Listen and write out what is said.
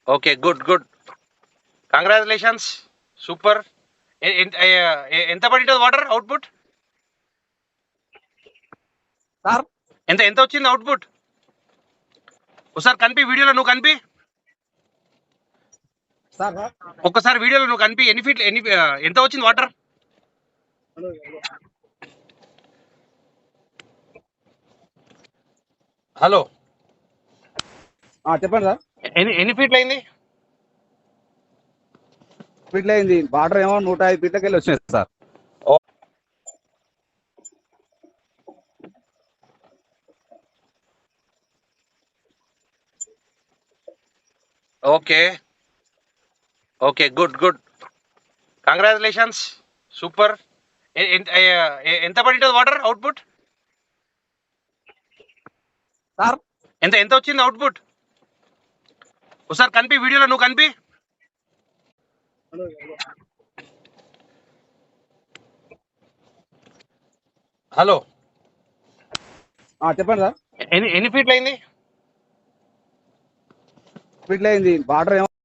Okay. Good. Good. Congratulations. Super. ఎంత పడింటది water output? Sir ఎంత ఎంత వచ్చింది అవుట్‌పుట్? ఒకసారి కనిపి వీడియోలో నువ్వు కనిపి. సార్ ఒక్కసారి వీడియోలో నువ్వు కనిపి. ఎంత వచ్చింది వాటర్? హలో. చెప్పండి సార్. ఎన్ని ఫీట్లు అయింది? ఫీట్లు అయింది. వాటర్ ఏమో 105 ఫీట్లకి వెళ్ళి వచ్చినాయి sir. Okay. Okay. Good. Good. Congratulations. Super. ఎంత పడింటది వాటర్ అవుట్‌పుట్? సార్ ఎంత ఎంత వచ్చింది అవుట్‌పుట్? ఒకసారి కనిపి వీడియోలో నువ్వు కనిపి. హలో. చెప్పండి సార్. ఎన్ని ఫీట్లు అయింది? ఫీట్లు అయింది. వాటర్ ఏమో